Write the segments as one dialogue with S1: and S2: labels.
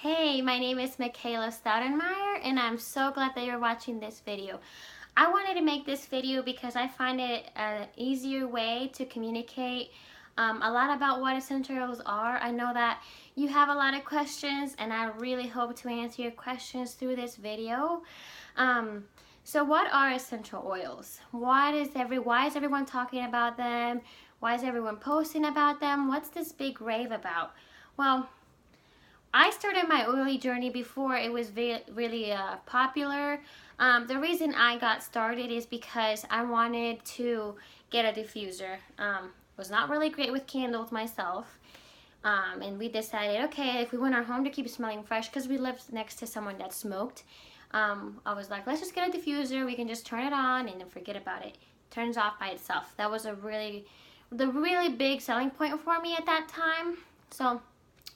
S1: Hey, my name is Micaela Stoudenmeyer, and I'm so glad that you're watching this video. I wanted to make this video because I find it an easier way to communicate a lot about what essential oils are. I know that you have a lot of questions, and I really hope to answer your questions through this video. So what are essential oils? Why is everyone talking about them? Why is everyone posting about them? What's this big rave about? Well, I started my oily journey before it was really popular. The reason I got started is because I wanted to get a diffuser. Was not really great with candles myself. And we decided, okay, if we want our home to keep smelling fresh, because we lived next to someone that smoked, I was like, let's just get a diffuser. We can just turn it on and then forget about it. Turns off by itself. That was the really big selling point for me at that time. So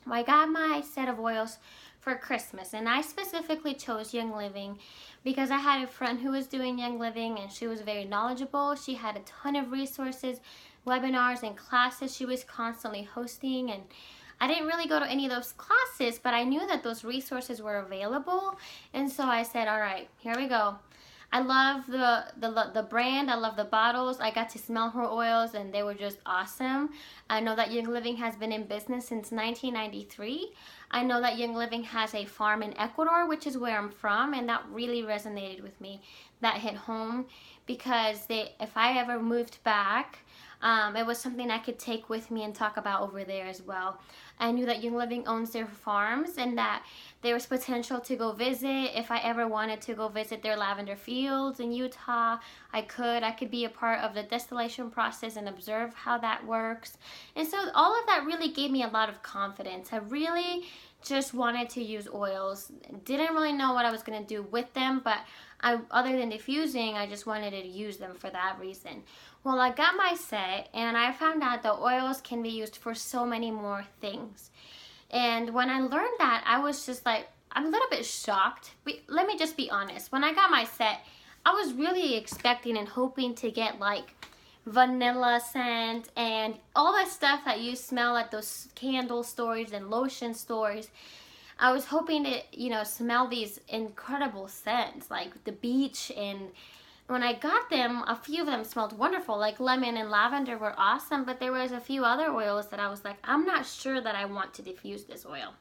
S1: I got my set of oils for Christmas, and I specifically chose Young Living because I had a friend who was doing Young Living, and she was very knowledgeable. She had a ton of resources, webinars, and classes she was constantly hosting, and I didn't really go to any of those classes, but I knew that those resources were available, and so I said, all right, here we go. I love the brand. I love the bottles. I got to smell her oils, and they were just awesome. I know that Young Living has been in business since 1993. I know that Young Living has a farm in Ecuador, which is where I'm from, and that really resonated with me. That hit home because if I ever moved back, it was something I could take with me and talk about over there as well. I knew that Young Living owns their farms and that there was potential to go visit. If I ever wanted to go visit their lavender fields in Utah, I could be a part of the distillation process and observe how that works. And so all of that really gave me a lot of confidence. I really just wanted to use oils. Didn't really know what I was going to do with them, but other than diffusing, I just wanted to use them for that reason. Well, I got my set, and I found out the oils can be used for so many more things. And when I learned that, I was just like, I'm a little bit shocked. Let me just be honest. When I got my set, I was really expecting and hoping to get like vanilla scent and all that stuff that you smell at those candle stores and lotion stores. I was hoping to, smell these incredible scents like the beach, and when I got them, a few of them smelled wonderful, like lemon and lavender were awesome, but there was a few other oils that I was like, I'm not sure that I want to diffuse this oil.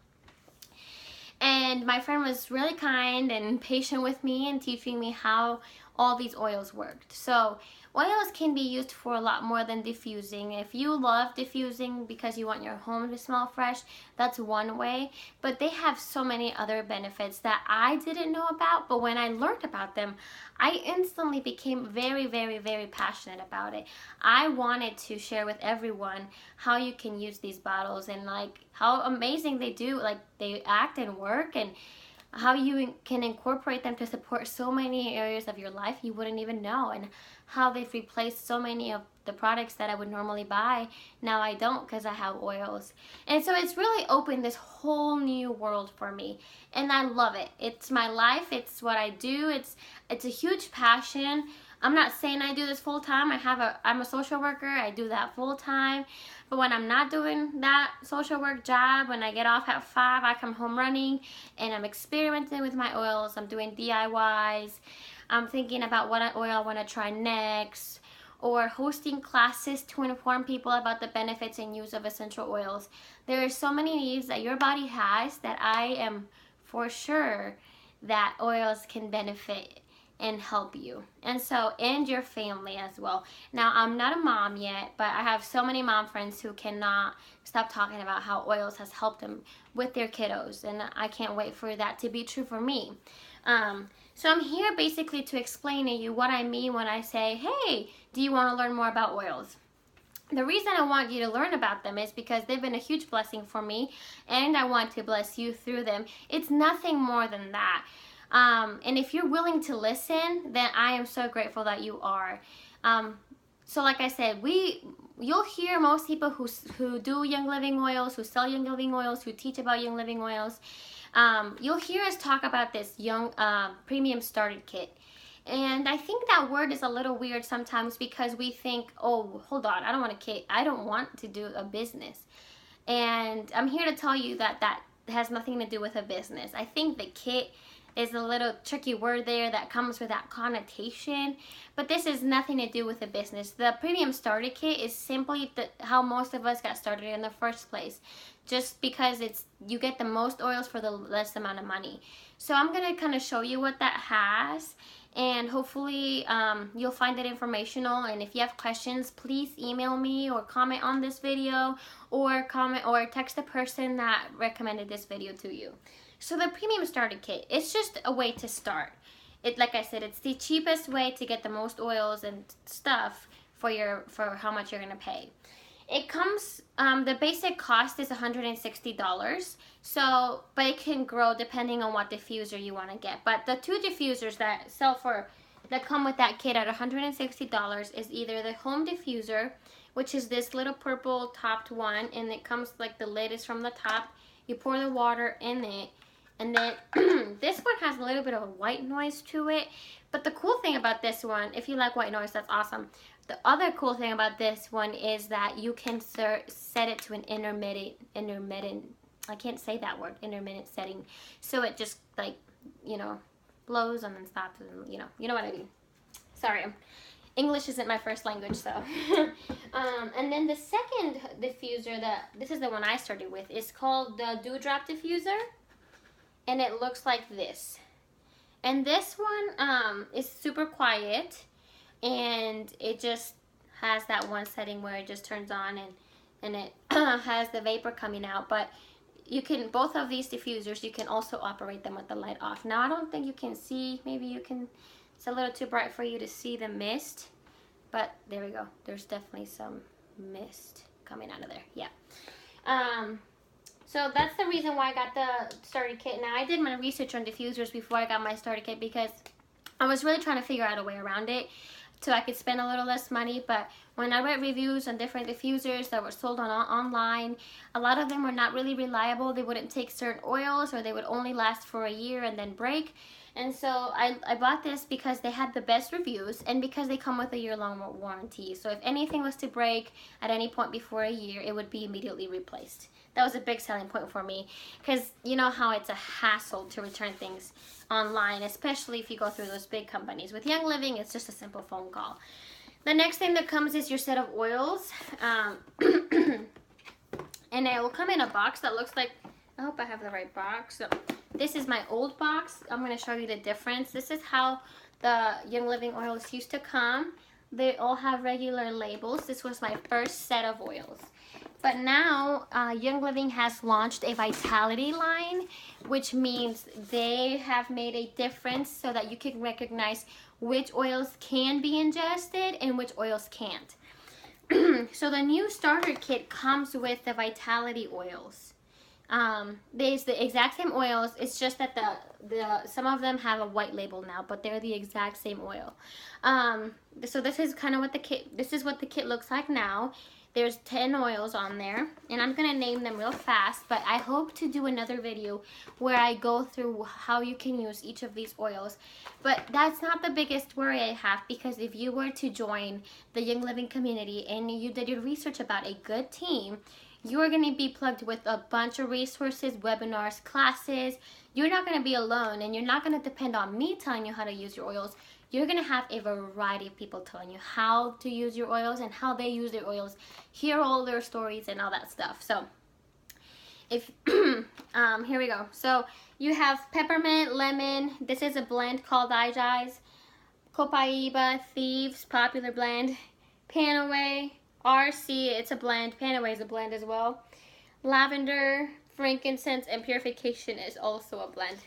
S1: And my friend was really kind and patient with me and teaching me how all these oils worked. So oils can be used for a lot more than diffusing. If you love diffusing because you want your home to smell fresh, that's one way. But they have so many other benefits that I didn't know about. But when I learned about them, I instantly became very, very, very passionate about it. I wanted to share with everyone how you can use these bottles and like how amazing they do, like they act and work, and how you can incorporate them to support so many areas of your life you wouldn't even know, and how they've replaced so many of the products that I would normally buy. Now I don't because I have oils. And so it's really opened this whole new world for me, and I love it. It's my life. It's what I do. It's a huge passion. I'm not saying I do this full time. I'm a social worker. I do that full time. But when I'm not doing that social work job, when I get off at 5, I come home running and I'm experimenting with my oils. I'm doing DIYs. I'm thinking about what oil I want to try next, or hosting classes to inform people about the benefits and use of essential oils. There are so many needs that your body has that I am for sure that oils can benefit and help you, and your family as well. Now, I'm not a mom yet, but I have so many mom friends who cannot stop talking about how oils has helped them with their kiddos, and I can't wait for that to be true for me. So I'm here basically to explain to you what I mean when I say, hey, do you want to learn more about oils? The reason I want you to learn about them is because they've been a huge blessing for me, and I want to bless you through them. It's nothing more than that. And if you're willing to listen, then I am so grateful that you are. So like I said, you'll hear most people who do Young Living oils, who sell Young Living oils, who teach about Young Living oils. You'll hear us talk about this premium starter kit. And I think that word is a little weird sometimes because we think, oh, hold on, I don't want to do a business. And I'm here to tell you that has nothing to do with a business. I think the kit is a little tricky word there that comes with that connotation, but this has nothing to do with a business. The premium starter kit is simply how most of us got started in the first place, just because you get the most oils for the less amount of money. So I'm gonna kind of show you what that has, and hopefully you'll find it informational. And if you have questions, please email me or comment on this video, or comment or text the person that recommended this video to you. So the premium starter kit, it's just a way to start. Like I said, it's the cheapest way to get the most oils and stuff for how much you're gonna pay. It comes, the basic cost is $160. So, but it can grow depending on what diffuser you want to get. But the two diffusers that come with that kit at $160 is either the home diffuser, which is this little purple topped one, and it comes like the lid is from the top. You pour the water in it, and then this one has a little bit of a white noise to it. But the cool thing about this one, if you like white noise, that's awesome. The other cool thing about this one is that you can set it to an intermittent, I can't say that word, intermittent setting. So it just like, you know, blows and then stops, and you know what I mean. Sorry, English isn't my first language, so. And then the second diffuser, this is the one I started with, is called the Dewdrop diffuser, and it looks like this. And this one is super quiet, and it just has that one setting where it just turns on and it has the vapor coming out. But you can, both of these diffusers, you can also operate them with the light off. Now I don't think you can see, maybe you can, it's a little too bright for you to see the mist, but there we go. There's definitely some mist coming out of there, yeah. So that's the reason why I got the starter kit. Now I did my research on diffusers before I got my starter kit because I was really trying to figure out a way around it so I could spend a little less money. But when I read reviews on different diffusers that were sold online, a lot of them were not really reliable. They wouldn't take certain oils, or they would only last for a year and then break. And so I bought this because they had the best reviews and because they come with a year-long warranty. So if anything was to break at any point before a year, it would be immediately replaced. That was a big selling point for me, because you know how it's a hassle to return things online, especially if you go through those big companies. With Young Living, it's just a simple phone call. The next thing that comes is your set of oils. And it will come in a box that looks like, I hope I have the right box. So this is my old box. I'm going to show you the difference. This is how the Young Living oils used to come. They all have regular labels. This was my first set of oils. But now, Young Living has launched a Vitality line, which means they have made a difference so that you can recognize which oils can be ingested and which oils can't. So the new starter kit comes with the Vitality oils. There's the exact same oils. It's just that some of them have a white label now, but they're the exact same oil. So this is kind of what the kit looks like now. There's 10 oils on there, and I'm gonna name them real fast, but I hope to do another video where I go through how you can use each of these oils. But that's not the biggest worry I have, because if you were to join the Young Living community and you did your research about a good team, you're going to be plugged with a bunch of resources, webinars, classes. You're not going to be alone, and you're not going to depend on me telling you how to use your oils. You're going to have a variety of people telling you how to use your oils and how they use their oils, hear all their stories and all that stuff. So if here we go. So you have peppermint, lemon. This is a blend called Ijai's, Copaiba, Thieves, popular blend, Panaway, RC, it's a blend. Panaway is a blend as well. Lavender, frankincense, and purification is also a blend.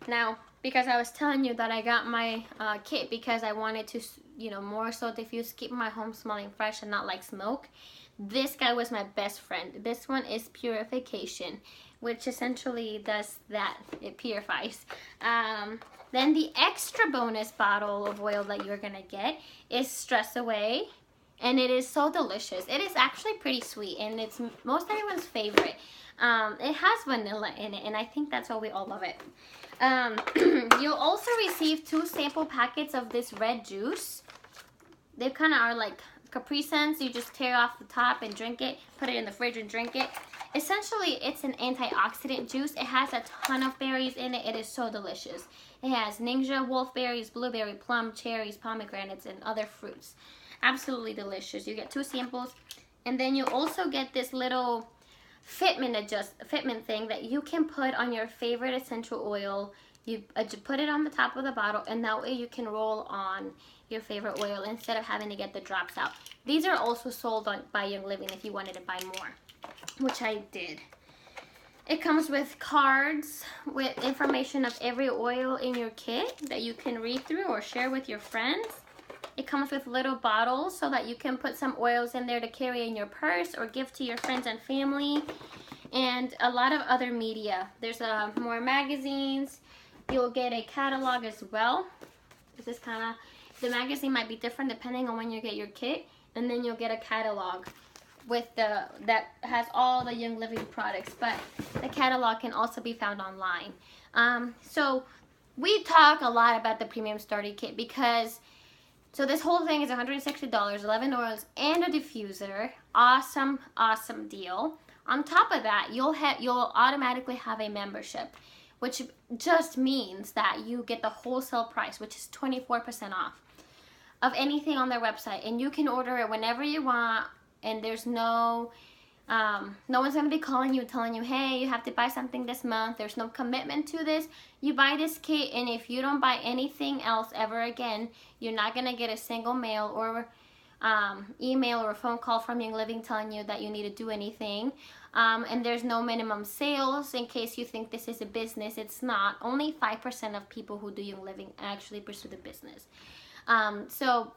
S1: Now, because I was telling you that I got my kit because I wanted to, you know, more so diffuse, keep my home smelling fresh and not like smoke. This guy was my best friend. This one is purification, which essentially does that. It purifies. Then the extra bonus bottle of oil that you're gonna get is Stress Away. And it is so delicious. It is actually pretty sweet, and it's most everyone's favorite. It has vanilla in it, and I think that's why we all love it. You'll also receive 2 sample packets of this red juice. They kind of are like Capri Suns. You just tear off the top and drink it, put it in the fridge and drink it. Essentially, it's an antioxidant juice. It has a ton of berries in it. It is so delicious. It has ninja, wolfberries, blueberry, plum, cherries, pomegranates, and other fruits. Absolutely delicious. You get 2 samples, and then you also get this little fitment thing that you can put on your favorite essential oil. You put it on the top of the bottle, and that way you can roll on your favorite oil instead of having to get the drops out. These are also sold by Young Living if you wanted to buy more, which I did. It comes with cards with information of every oil in your kit that you can read through or share with your friends. It comes with little bottles so that you can put some oils in there to carry in your purse or give to your friends and family, and a lot of other media. There's more magazines. You'll get a catalog as well. This is kind of, the magazine might be different depending on when you get your kit, and then you'll get a catalog with that has all the Young Living products, but the catalog can also be found online. So we talk a lot about the premium starter kit because, so this whole thing is $160, 11 oils and a diffuser. Awesome, awesome deal. On top of that, you'll automatically have a membership, which just means that you get the wholesale price, which is 24% off of anything on their website, and you can order it whenever you want. And there's no one's going to be calling you and telling you, hey, you have to buy something this month. There's no commitment to this. You buy this kit, and if you don't buy anything else ever again, you're not going to get a single mail or email or a phone call from Young Living telling you that you need to do anything. And there's no minimum sales in case you think this is a business. It's not. Only 5% of people who do Young Living actually pursue the business. So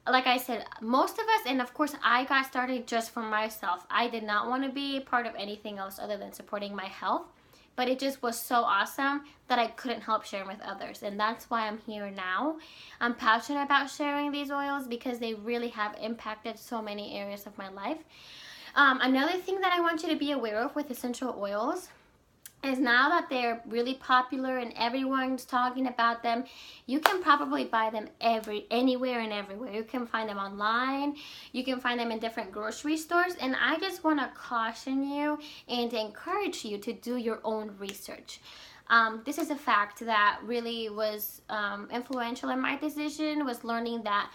S1: like I said, most of us, and of course I got started just for myself. I did not want to be part of anything else other than supporting my health, but it just was so awesome that I couldn't help sharing with others, and that's why I'm here now. I'm passionate about sharing these oils because they really have impacted so many areas of my life. Another thing that I want you to be aware of with essential oils is now that they're really popular and everyone's talking about them, you can probably buy them anywhere and everywhere. You can find them online, you can find them in different grocery stores, and I just want to caution you and encourage you to do your own research. This is a fact that really was influential in my decision, was learning that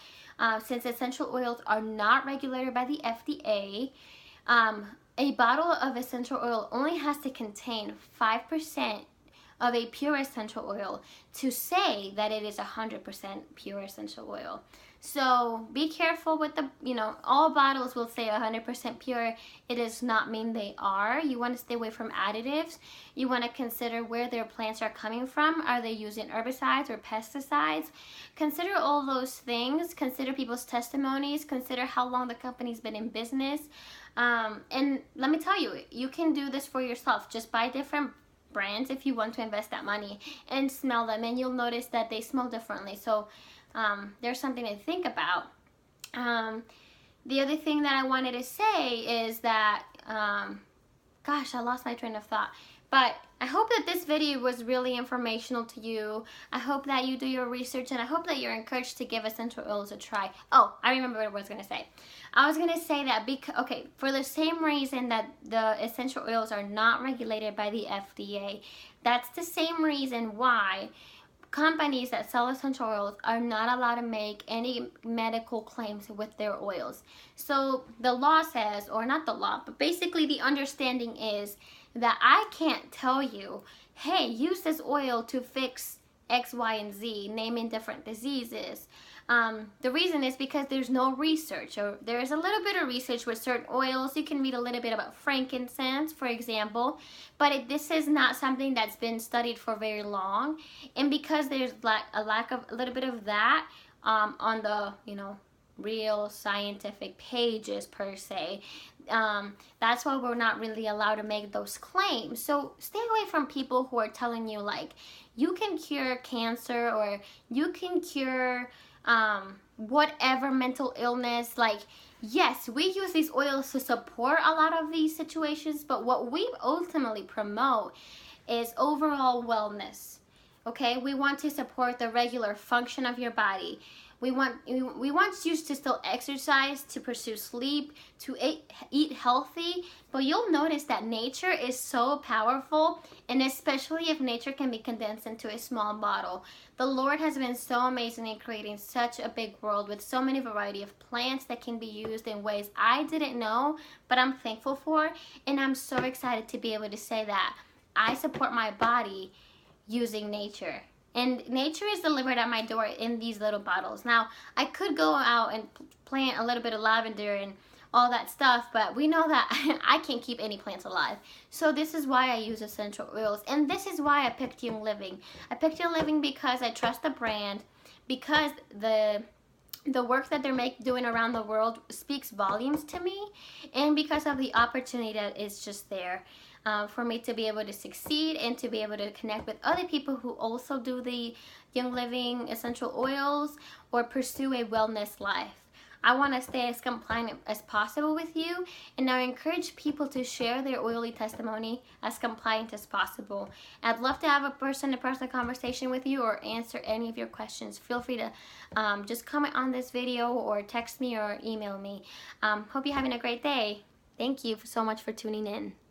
S1: since essential oils are not regulated by the FDA, a bottle of essential oil only has to contain 5% of a pure essential oil to say that it is 100% pure essential oil. So be careful with the, all bottles will say 100% pure. It does not mean they are. You want to stay away from additives. You want to consider where their plants are coming from. Are they using herbicides or pesticides? Consider all those things. Consider people's testimonies. Consider how long the company's been in business. And let me tell you, you can do this for yourself. Just buy different brands if you want to invest that money and smell them, and you'll notice that they smell differently. So there's something to think about. The other thing that I wanted to say is that, gosh, I lost my train of thought. But I hope that this video was really informational to you. I hope that you do your research, and I hope that you're encouraged to give essential oils a try. Oh, I remember what I was going to say. I was going to say that, for the same reason that the essential oils are not regulated by the FDA, that's the same reason why companies that sell essential oils are not allowed to make any medical claims with their oils. So the law says, or not the law, but basically the understanding is that I can't tell you, hey, use this oil to fix X, Y, and Z, naming different diseases. The reason is because there's no research, or there's a little bit of research with certain oils. You can read a little bit about frankincense, for example, but this is not something that's been studied for very long. And because there's a little bit of that on the, real scientific pages per se, that's why we're not really allowed to make those claims. So stay away from people who are telling you like you can cure cancer or you can cure whatever mental illness. Like, yes, we use these oils to support a lot of these situations, but what we ultimately promote is overall wellness. Okay, we want to support the regular function of your body. We want you to still exercise, to pursue sleep, to eat healthy, but you'll notice that nature is so powerful, and especially if nature can be condensed into a small bottle. The Lord has been so amazing in creating such a big world with so many variety of plants that can be used in ways I didn't know, but I'm thankful for, and I'm so excited to be able to say that I support my body using nature. And nature is delivered at my door in these little bottles. Now, I could go out and plant a little bit of lavender and all that stuff, but we know that I can't keep any plants alive. So this is why I use essential oils, and this is why I picked Young Living. I picked Young Living because I trust the brand, because the work that they're doing around the world speaks volumes to me, and because of the opportunity that is just there for me to be able to succeed and to be able to connect with other people who also do the Young Living essential oils or pursue a wellness life. I want to stay as compliant as possible with you, and I encourage people to share their oily testimony as compliant as possible. I'd love to have a person-to-person conversation with you or answer any of your questions. Feel free to just comment on this video or text me or email me. Hope you're having a great day. Thank you so much for tuning in.